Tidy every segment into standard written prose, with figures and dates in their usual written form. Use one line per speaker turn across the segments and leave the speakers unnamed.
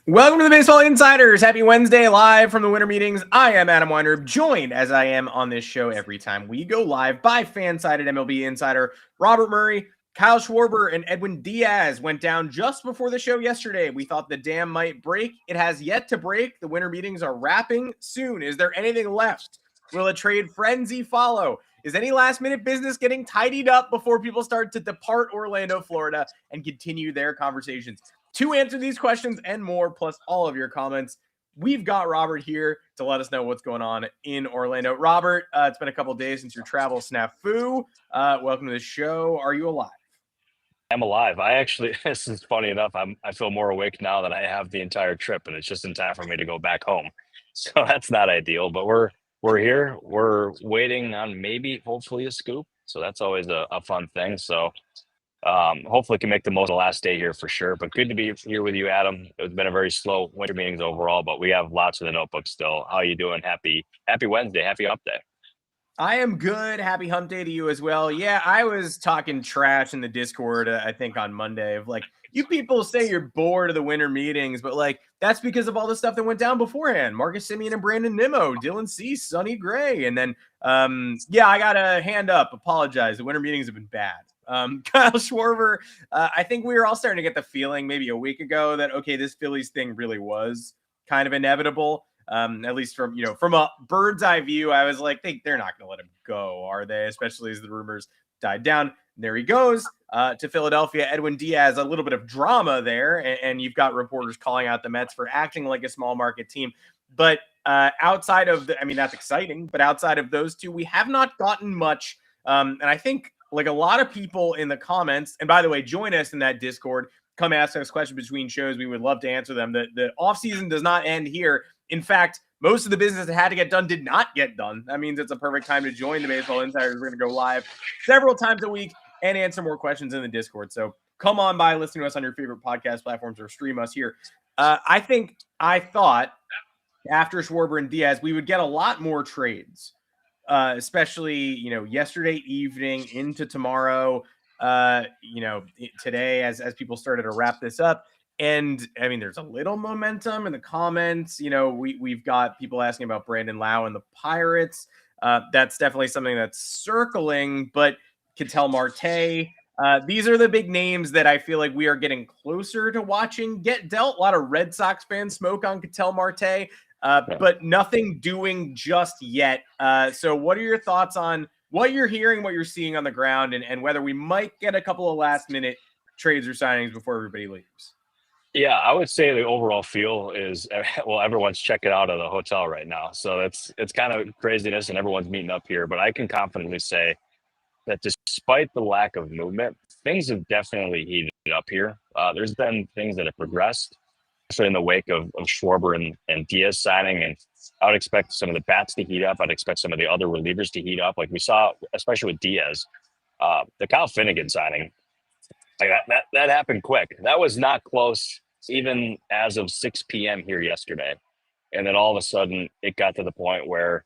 Welcome to the Baseball Insiders. Happy Wednesday, live from the winter meetings. I am Adam Weinrib, joined as I am on this show every time we go live by fan-sided MLB insider Robert Murray. Kyle Schwarber and Edwin Díaz went down just before the show yesterday. We thought the dam might break. It has yet to break. The winter meetings are wrapping soon. Is there anything left? Will a trade frenzy follow? Is any last-minute business getting tidied up before people start to depart Orlando, Florida, and continue their conversations? To answer these questions and more, plus all of your comments, we've got Robert here to let us know what's going on in Orlando. Robert, it's been a couple days since your travel snafu. Welcome to the show. Are you alive?
I'm alive. This is funny enough. I feel more awake now that I have the entire trip, and it's just in time for me to go back home. So that's not ideal, but we're here. We're waiting on hopefully a scoop. So that's always a fun thing. So hopefully can make the most of the last day here for sure. But good to be here with you, Adam. It's been a very slow winter meetings overall, but we have lots of the notebook still. How you doing? Happy Wednesday. Happy Up Day.
I am good. Happy hump day to you as well. Yeah, I was talking trash in the Discord, I think on Monday, of like, you people say you're bored of the winter meetings, but like, that's because of all the stuff that went down beforehand. Marcus Semien and Brandon Nimmo, Dylan Cease, Sonny Gray. And then, I got a hand up, apologize. The winter meetings have been bad. Kyle Schwarber, I think we were all starting to get the feeling maybe a week ago that, okay, this Phillies thing really was kind of inevitable. At least from a bird's eye view, I was like, they're not going to let him go, are they? Especially as the rumors died down. There he goes to Philadelphia. Edwin Díaz, a little bit of drama there, and you've got reporters calling out the Mets for acting like a small market team. But outside of that's exciting. But outside of those two, we have not gotten much. And I think like a lot of people in the comments, and by the way, join us in that Discord. Come ask us questions between shows. We would love to answer them. The offseason does not end here. In fact, most of the business that had to get done did not get done. That means it's a perfect time to join the Baseball Insiders. We're going to go live several times a week and answer more questions in the Discord. So come on by, listen to us on your favorite podcast platforms or stream us here. I thought after Schwarber and Díaz, we would get a lot more trades, especially, yesterday evening into tomorrow, today as people started to wrap this up. And there's a little momentum in the comments. We've got people asking about Brandon Lowe and the Pirates. That's definitely something that's circling, but Ketel Marte, these are the big names that I feel like we are getting closer to watching get dealt. A lot of Red Sox fans smoke on Ketel Marte, but nothing doing just yet. So what are your thoughts on what you're hearing, what you're seeing on the ground, and whether we might get a couple of last minute trades or signings before everybody leaves?
Yeah, I would say the overall feel is, well, everyone's checking out of the hotel right now. So it's kind of craziness and everyone's meeting up here. But I can confidently say that despite the lack of movement, things have definitely heated up here. There's been things that have progressed, especially in the wake of Schwarber and Díaz signing. And I would expect some of the bats to heat up. I'd expect some of the other relievers to heat up. Like we saw, especially with Díaz, the Kyle Finnegan signing, like that happened quick. That was not close even as of 6 p.m. here yesterday. And then all of a sudden it got to the point where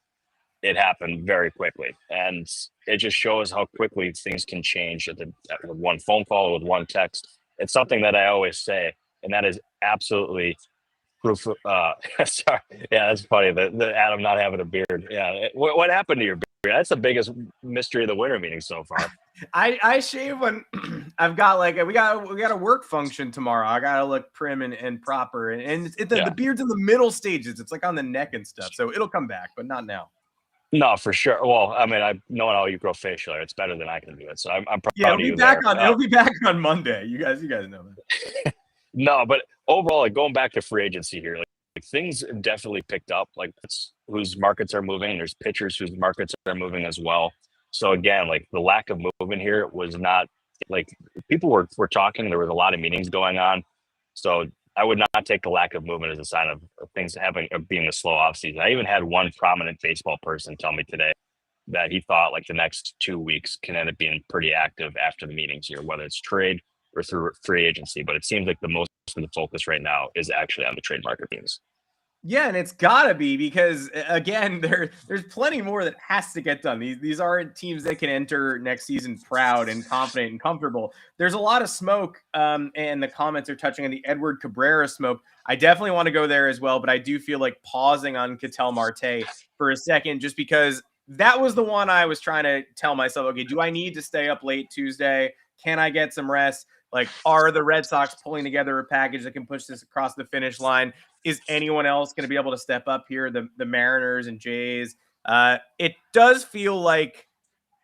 it happened very quickly. And it just shows how quickly things can change with one phone call, with one text. It's something that I always say, and that is absolutely proof. Sorry. Yeah, that's funny. The Adam not having a beard. Yeah. What happened to your beard? That's the biggest mystery of the winter meeting so far.
I shave when I've got we got a work function tomorrow. I gotta look prim and proper, and the beard's in the middle stages. It's like on the neck and stuff, so it'll come back, but not now.
No, for sure. Well, I knowing how you grow facial hair, it's better than I can do it. So I'm proud of you.
It'll be back on Monday. You guys know that.
No, but overall, like going back to free agency here, like things have definitely picked up. Like whose markets are moving. There's pitchers whose markets are moving as well. So again, like the lack of movement here was not like people were talking. There was a lot of meetings going on. So I would not take the lack of movement as a sign of things being a slow offseason. I even had one prominent baseball person tell me today that he thought like the next 2 weeks can end up being pretty active after the meetings here, whether it's trade or through free agency. But it seems like the most of the focus right now is actually on the trade market meetings.
Yeah, and it's gotta be because again, there's plenty more that has to get done. These aren't teams that can enter next season proud and confident and comfortable. There's a lot of smoke, and the comments are touching on the Edward Cabrera smoke. I definitely want to go there as well, but I do feel like pausing on Ketel Marte for a second, just because that was the one I was trying to tell myself, okay, do I need to stay up late Tuesday? Can I get some rest? Like, are the Red Sox pulling together a package that can push this across the finish line? Is anyone else going to be able to step up here? The Mariners and Jays. It does feel like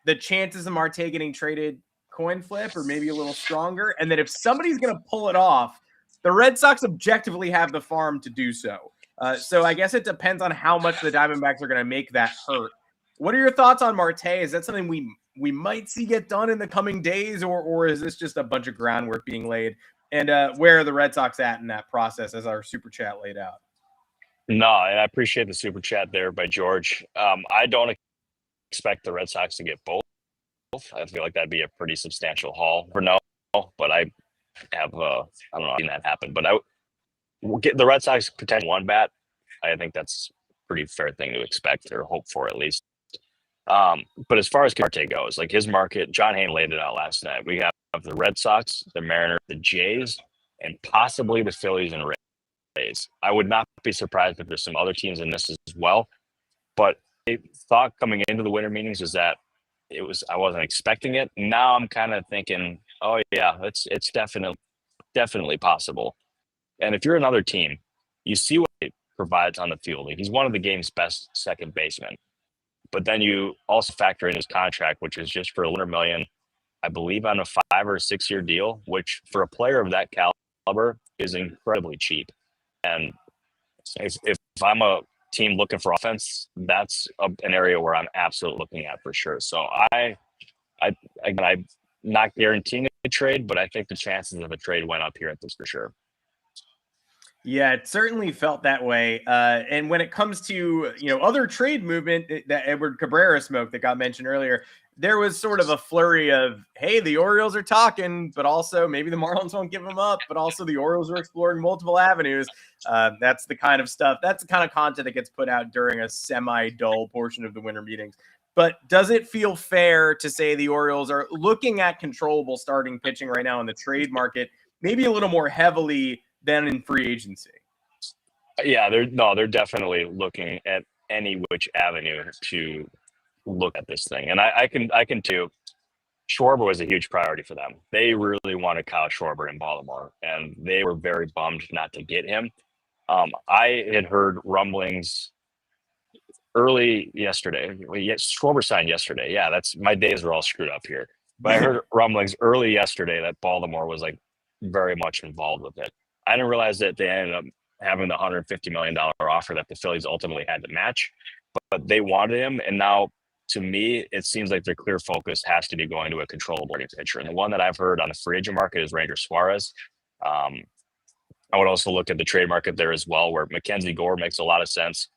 the chances of Marte getting traded coin flip or maybe a little stronger. And that if somebody's going to pull it off, the Red Sox objectively have the farm to do so. So I guess it depends on how much the Diamondbacks are going to make that hurt. What are your thoughts on Marte? Is that something we might see get done in the coming days, or is this just a bunch of groundwork being laid? And where are the Red Sox at in that process, as our super chat laid out?
No, and I appreciate the super chat there by George. I don't expect the Red Sox to get both. I feel like that'd be a pretty substantial haul for no, but I have I don't know, seen that happen. But I will get the Red Sox potential one bat. I think that's a pretty fair thing to expect or hope for at least. But as far as Marte goes, like his market, John Hain laid it out last night. We have the Red Sox, the Mariners, the Jays, and possibly the Phillies and Rays. I would not be surprised if there's some other teams in this as well. But I thought coming into the winter meetings is that I wasn't expecting it. Now I'm kind of thinking, oh yeah, it's definitely possible. And if you're another team, you see what he provides on the field. Like, he's one of the game's best second basemen. But then you also factor in his contract, which is just for $100 million, I believe, on a 5 or 6 year deal, which for a player of that caliber is incredibly cheap. And if I'm a team looking for offense, that's an area where I'm absolutely looking at for sure. So I'm not guaranteeing a trade, but I think the chances of a trade went up here at this for sure.
Yeah, it certainly felt that way. And when it comes to other trade movement, that Edward Cabrera smoke that got mentioned earlier, there was sort of a flurry of, hey, the Orioles are talking, but also maybe the Marlins won't give them up, but also the Orioles are exploring multiple avenues. That's the kind of stuff, that's the kind of content that gets put out during a semi-dull portion of the winter meetings. But does it feel fair to say the Orioles are looking at controllable starting pitching right now in the trade market, maybe a little more heavily than in free agency?
Yeah, they're definitely looking at any which avenue to look at this thing. And I can too. Schwarber was a huge priority for them. They really wanted Kyle Schwarber in Baltimore, and they were very bummed not to get him. I had heard rumblings early yesterday. Schwarber signed yesterday. Yeah, that's my days are all screwed up here. But I heard rumblings early yesterday that Baltimore was like very much involved with it. I didn't realize that they ended up having the $150 million offer that the Phillies ultimately had to match, but they wanted him. And now, to me, it seems like their clear focus has to be going to a controllable pitcher. And the one that I've heard on the free agent market is Ranger Suárez. I would also look at the trade market there as well, where Mackenzie Gore makes a lot of sense.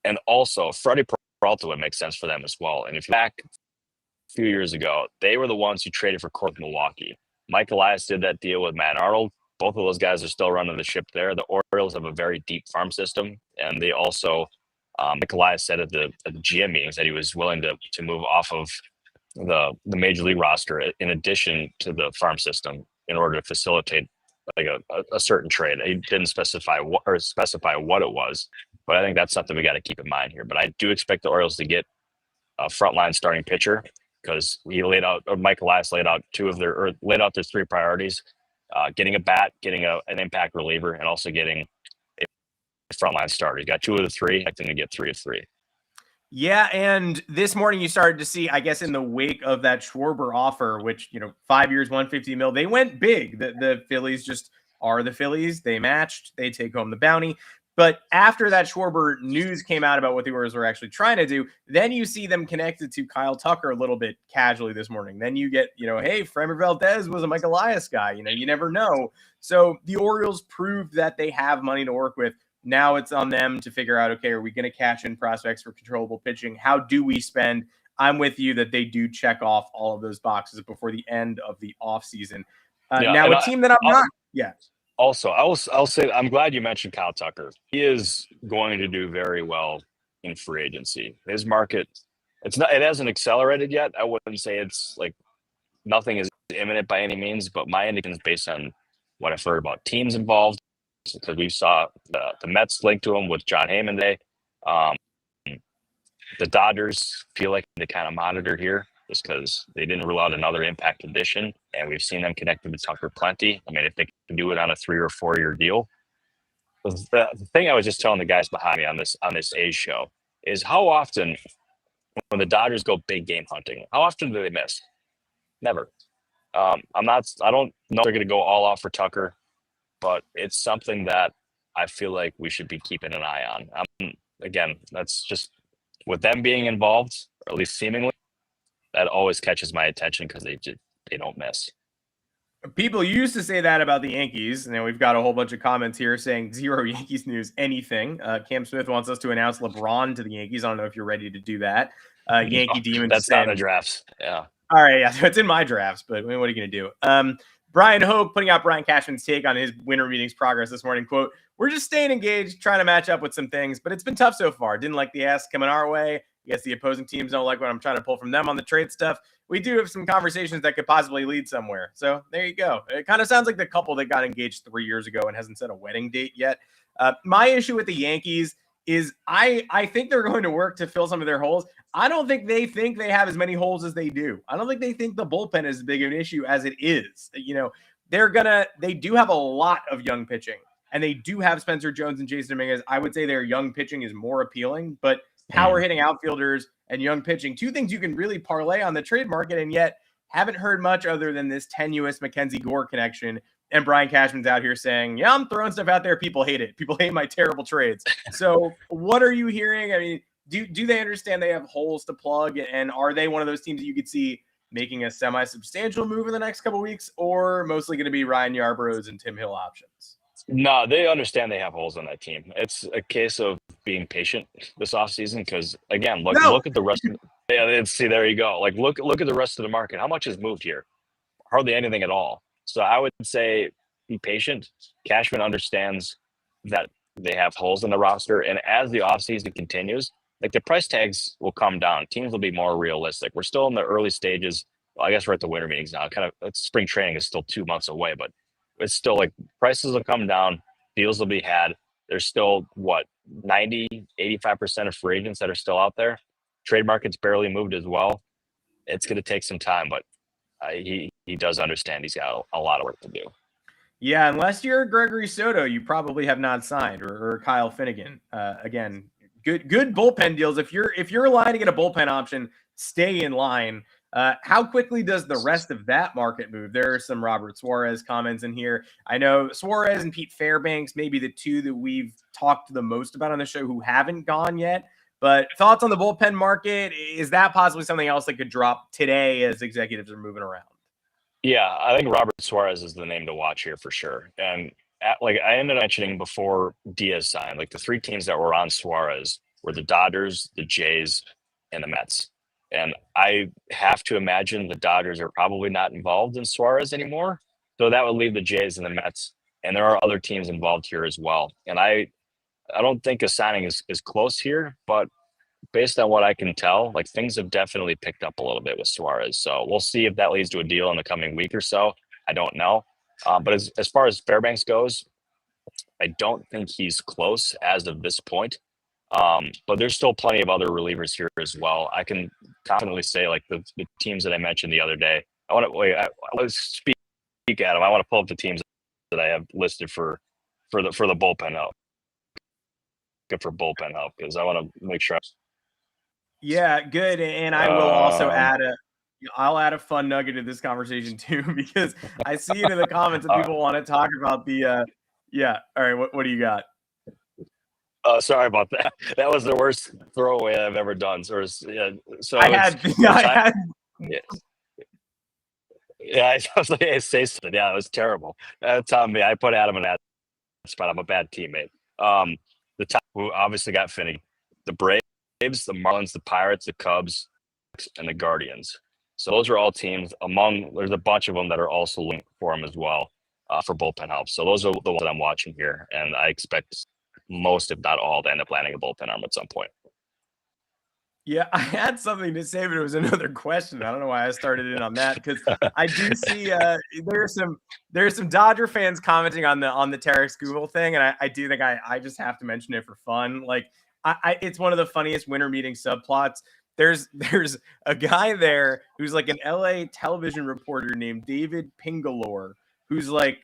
And also Freddie Peralta would make sense for them as well. And if you back a few years ago, they were the ones who traded for Court Milwaukee. Mike Elias did that deal with Matt Arnold. Both of those guys are still running the ship there. The Orioles have a very deep farm system, and they also, Mike Elias said at the GM meetings that he was willing to move off of the major league roster in addition to the farm system in order to facilitate like a certain trade. He didn't specify what it was, but I think that's something we got to keep in mind here. But I do expect the Orioles to get a frontline starting pitcher, because Mike Elias laid out their 3 priorities: getting a bat, getting an impact reliever, and also getting a frontline starter. You got 2 of the 3. I think they get 3 of 3.
Yeah, and this morning you started to see, I guess, in the wake of that Schwarber offer, which 5 years, $150 million, they went big. The Phillies just are the Phillies. They matched. They take home the bounty. But after that Schwarber news came out about what the Orioles were actually trying to do, then you see them connected to Kyle Tucker a little bit casually this morning. Then you get, hey, Framber Valdez was a Mike Elias guy. You never know. So the Orioles proved that they have money to work with. Now it's on them to figure out, okay, are we going to cash in prospects for controllable pitching? How do we spend? I'm with you that they do check off all of those boxes before the end of the offseason. Now, a team that I'm not. Yeah.
Also, I'll say I'm glad you mentioned Kyle Tucker. He is going to do very well in free agency. His market, it hasn't accelerated yet. I wouldn't say it's like nothing is imminent by any means, but my indication is based on what I've heard about teams involved, because we saw the Mets linked to him with John Heyman today. The Dodgers feel like they kind of monitor here just because they didn't rule out another impact addition, and we've seen them connected to Tucker plenty. I mean, if they can do it on a 3 or 4 year deal. The thing I was just telling the guys behind me on this A's show is how often when the Dodgers go big game hunting, how often do they miss? Never. I don't know if they're going to go all out for Tucker, but it's something that I feel like we should be keeping an eye on. Again, that's just with them being involved, or at least seemingly, that always catches my attention because they don't miss.
People used to say that about the Yankees, and then we've got a whole bunch of comments here saying zero Yankees news, anything. Cam Smith wants us to announce LeBron to the Yankees. I don't know if you're ready to do that. Yankee Demon.
That's not in the drafts. Yeah.
All right, yeah, so it's in my drafts, but what are you going to do? Brian Hope putting out Brian Cashman's take on his winter meetings progress this morning. Quote, "We're just staying engaged, trying to match up with some things, but it's been tough so far. Didn't like the ask coming our way. I guess the opposing teams don't like what I'm trying to pull from them on the trade stuff. We do have some conversations that could possibly lead somewhere." So there you go. It kind of sounds like the couple that got engaged 3 years ago and hasn't set a wedding date yet. My issue with the Yankees is I think they're going to work to fill some of their holes. I don't think they have as many holes as they do. I don't think they think the bullpen is as big of an issue as it is. You know, they do have a lot of young pitching, and they do have Spencer Jones and Jason Dominguez. I would say their young pitching is more appealing, but power hitting outfielders and young pitching, two things you can really parlay on the trade market, and yet haven't heard much other than this tenuous Mackenzie Gore connection. And Brian Cashman's out here saying, yeah, I'm throwing stuff out there. People hate it. People hate my terrible trades. So what are you hearing? I mean, do they understand they have holes to plug? And are they one of those teams that you could see making a semi-substantial move in the next couple of weeks, or mostly going to be Ryan Yarborough's and Tim Hill options?
No, they understand they have holes on that team. It's a case of being patient this offseason because, again, look at the rest of see, there you go. Like, look at the rest of the market. How much has moved here? Hardly anything at all. So I would say be patient. Cashman understands that they have holes in the roster. And as the offseason continues, like the price tags will come down. Teams will be more realistic. We're still in the early stages. Well, I guess we're at the winter meetings now. Spring training is still 2 months away, but it's still like prices will come down. Deals will be had. There's still 90-85% of free agents that are still out there. Trade market's barely moved as well. It's going to take some time, but he does understand he's got a lot of work to do. Yeah,
unless you're Gregory Soto, you probably have not signed, or Kyle Finnegan. Again, good bullpen deals. If you're aligned to get a bullpen option, stay in line. How quickly does the rest of that market move? There are some Robert Suárez comments in here. I know Suárez and Pete Fairbanks may be the two that we've talked the most about on the show who haven't gone yet. But thoughts on the bullpen market? Is that possibly something else that could drop today as executives are moving around?
Yeah, I think Robert Suárez is the name to watch here for sure. And like I ended up mentioning before Díaz signed, like the three teams that were on Suárez were the Dodgers, the Jays, and the Mets. And I have to imagine the Dodgers are probably not involved in Suárez anymore. So that would leave the Jays and the Mets. And there are other teams involved here as well. And I don't think a signing is close here, but based on what I can tell, like things have definitely picked up a little bit with Suárez. So we'll see if that leads to a deal in the coming week or so. I don't know. But as far as Fairbanks goes, I don't think he's close as of this point. But there's still plenty of other relievers here as well. I can confidently say, like the teams that I mentioned the other day. Let's speak at them. I want to pull up the teams that I have listed for the bullpen help. Good for bullpen help because I want to make sure.
Yeah, good. And I will also I'll add a fun nugget to this conversation too, because I see it in the comments that people want to talk about the yeah. All right, what do you got?
Sorry about that. That was the worst throwaway I've ever done. So
I had.
Yeah, I was like, hey, say something. Yeah, it was terrible. That's on me. I put Adam in that spot. I'm a bad teammate. The top who obviously got Finney, the Braves, the Marlins, the Pirates, the Cubs, and the Guardians. So those are all teams there's a bunch of them that are also linked for him as well. for bullpen help. So those are the ones that I'm watching here, and I expect most, if not all, to end up landing a bullpen arm at some point.
Yeah, I had something to say, but it was another question. I don't know why I started in on that, because I do see there's some Dodger fans commenting on the Tarek Skubal thing, and I do think I just have to mention it for fun. Like, it's one of the funniest winter meeting subplots. There's a guy there who's like an LA television reporter named David Pingalore, who's like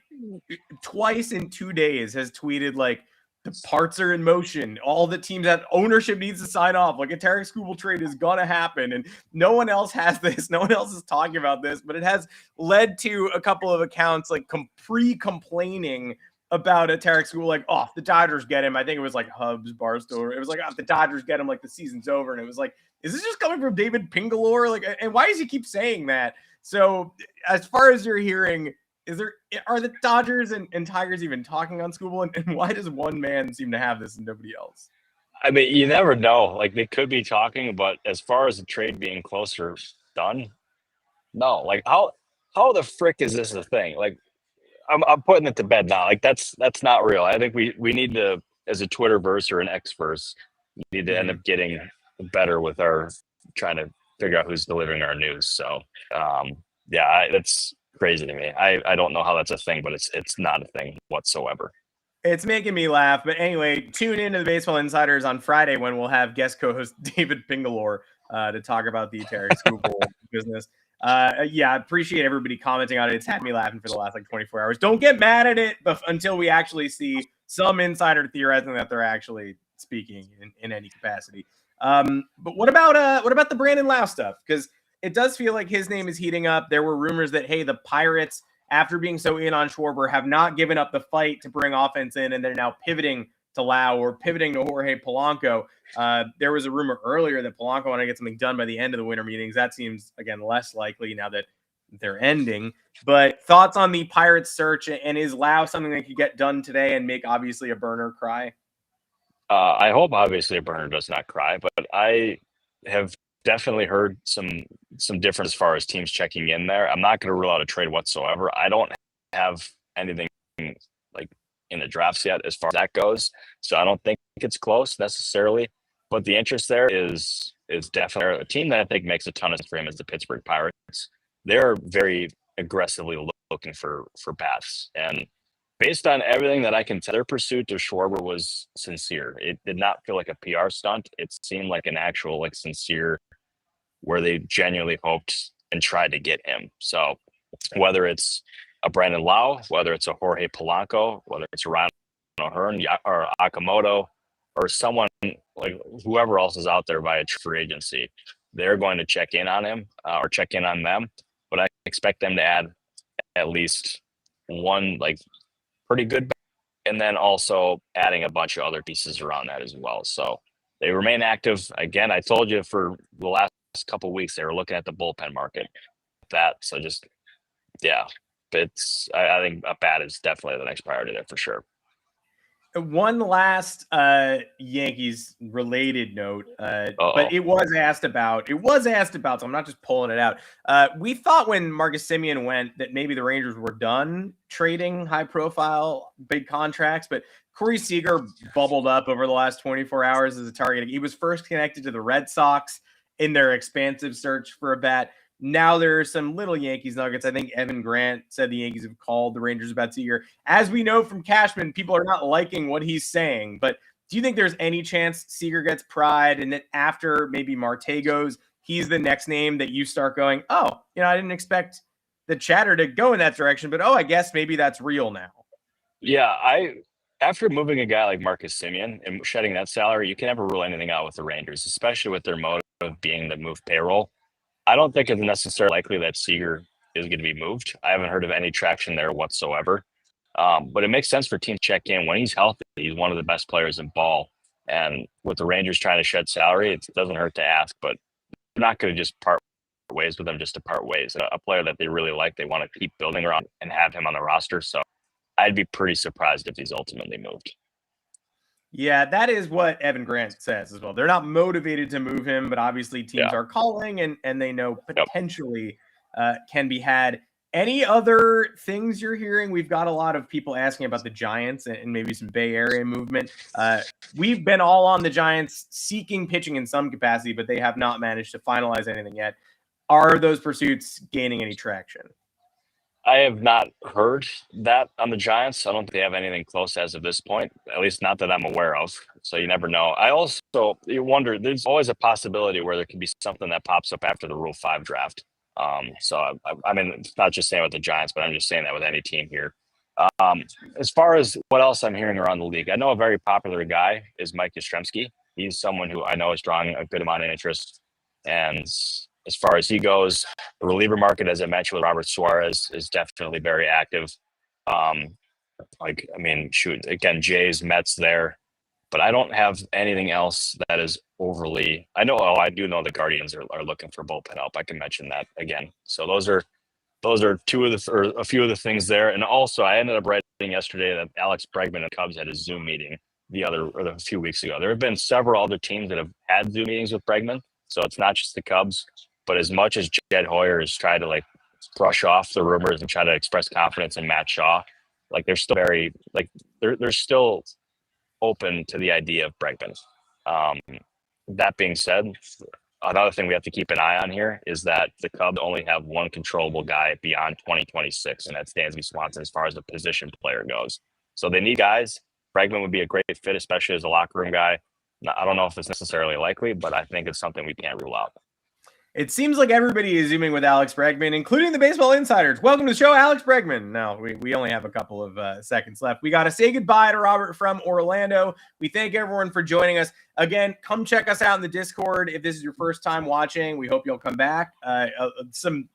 twice in 2 days has tweeted like, the parts are in motion. All the teams that ownership needs to sign off. Like, a Tarek Skubal trade is gonna happen, and no one else has this. No one else is talking about this, but it has led to a couple of accounts like complaining about a Tarek Skubal. Like, oh, if the Dodgers get him. I think it was like Hubs, Barstool. It was like, oh, if the Dodgers get him, like the season's over. And it was like, is this just coming from David Pingalore? Like, and why does he keep saying that? So, as far as you're hearing, are the Dodgers and Tigers even talking on Skubal? And why does one man seem to have this and nobody else?
I mean, you never know. Like, they could be talking, but as far as the trade being closer done, no. Like, how the frick is this a thing? Like, I'm putting it to bed now. Like, that's not real. I think we need to, as a Twitterverse or an Xverse, we need to end up getting better with our trying to figure out who's delivering our news. So, yeah, that's crazy to me. I don't know how that's a thing, but it's not a thing whatsoever.
It's making me laugh. But anyway, tune into the Baseball Insiders on Friday when we'll have guest co-host David Pingalore to talk about the Tarek Skubal business. Yeah, I appreciate everybody commenting on it. It's had me laughing for the last like 24 hours. Don't get mad at it until we actually see some insider theorizing that they're actually speaking in any capacity. But what about the Brandon Lowe stuff? Because it does feel like his name is heating up. There were rumors that, hey, the Pirates, after being so in on Schwarber, have not given up the fight to bring offense in, and they're now pivoting to Lowe or pivoting to Jorge Polanco. There was a rumor earlier that Polanco wanted to get something done by the end of the winter meetings. That seems, again, less likely now that they're ending. But thoughts on the Pirates search, and is Lowe something that could get done today and make, obviously, a burner cry?
I hope, obviously, a burner does not cry, but I have definitely heard some difference as far as teams checking in there. I'm not going to rule out a trade whatsoever. I don't have anything like in the drafts yet as far as that goes, so I don't think it's close necessarily. But the interest there is definitely a team that I think makes a ton of sense for him is the Pittsburgh Pirates. They're very aggressively looking for bats, and based on everything that I can tell, their pursuit of Schwarber was sincere. It did not feel like a PR stunt. It seemed like an actual, like, sincere, where they genuinely hoped and tried to get him. So whether it's a Brandon Lowe, whether it's a Jorge Polanco, whether it's Ryan O'Hearn or Okamoto, or someone like whoever else is out there via free agency, they're going to check in on him or check in on them. But I expect them to add at least one, like, pretty good, and then also adding a bunch of other pieces around that as well. So they remain active. Again, I told you for the last couple of weeks they were looking at the bullpen market. So just, yeah, I think a bat is definitely the next priority there for sure.
One last Yankees related note, but it was asked about. So I'm not just pulling it out. We thought when Marcus Semien went that maybe the Rangers were done trading high profile big contracts, but Corey Seager bubbled up over the last 24 hours as a target. He was first connected to the Red Sox in their expansive search for a bat. Now there are some little Yankees nuggets. I think Evan Grant said the Yankees have called the Rangers about Seager. As we know from Cashman, people are not liking what he's saying. But do you think there's any chance Seager gets pried and that after maybe Marte goes, he's the next name that you start going, oh, I didn't expect the chatter to go in that direction, but I guess maybe that's real now.
Yeah, after moving a guy like Marcus Semien and shedding that salary, you can never rule anything out with the Rangers, especially with their motive being to move payroll. I don't think it's necessarily likely that Seager is going to be moved. I haven't heard of any traction there whatsoever. But it makes sense for teams to check in. When he's healthy, he's one of the best players in ball. And with the Rangers trying to shed salary, it doesn't hurt to ask. But they're not going to just part ways with him just to part ways. A player that they really like, they want to keep building around and have him on the roster. So I'd be pretty surprised if he's ultimately moved.
Yeah, that is what Evan Grant says as well. They're not motivated to move him, but obviously teams are calling and they know potentially can be had. Any other things you're hearing? We've got a lot of people asking about the Giants and maybe some Bay Area movement. We've been all on the Giants seeking pitching in some capacity, but they have not managed to finalize anything yet. Are those pursuits gaining any traction?
I have not heard that on the Giants. I don't think they have anything close as of this point, at least not that I'm aware of. So you never know. You wonder, there's always a possibility where there could be something that pops up after the Rule 5 draft. I mean, it's not just saying with the Giants, but I'm just saying that with any team here. As far as what else I'm hearing around the league, I know a very popular guy is Mike Yastrzemski. He's someone who I know is drawing a good amount of interest. And as far as he goes, the reliever market, as I mentioned with Robert Suárez, is definitely very active. Again, Jays, Mets there. But I don't have anything else that is overly. I do know the Guardians are looking for bullpen help. I can mention that again. So those are a few of the things there. And also, I ended up writing yesterday that Alex Bregman and Cubs had a Zoom meeting a few weeks ago. There have been several other teams that have had Zoom meetings with Bregman, so it's not just the Cubs. But as much as Jed Hoyer has tried to brush off the rumors and try to express confidence in Matt Shaw, they're still very they're still open to the idea of Bregman. That being said, another thing we have to keep an eye on here is that the Cubs only have one controllable guy beyond 2026, and that's Dansby Swanson as far as a position player goes. So they need guys. Bregman would be a great fit, especially as a locker room guy. I don't know if it's necessarily likely, but I think it's something we can't rule out.
It seems like everybody is zooming with Alex Bregman, including the baseball insiders. Welcome to the show, Alex Bregman. No, we only have a couple of seconds left. We got to say goodbye to Robert from Orlando. We thank everyone for joining us. Again, come check us out in the Discord if this is your first time watching. We hope you'll come back. Some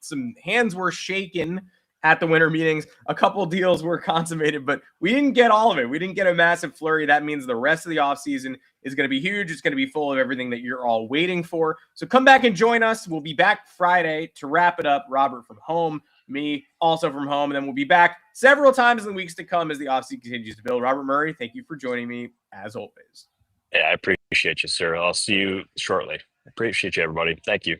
hands were shaken at the winter meetings. A couple deals were consummated, but we didn't get all of it. We didn't get a massive flurry. That means the rest of the offseason is going to be huge. It's going to be full of everything that you're all waiting for. So come back and join us. We'll be back Friday to wrap it up. Robert from home, me also from home. And then we'll be back several times in the weeks to come as the offseason continues to build. Robert Murray, thank you for joining me as always.
Yeah, I appreciate you, sir. I'll see you shortly. Appreciate you, everybody. Thank you.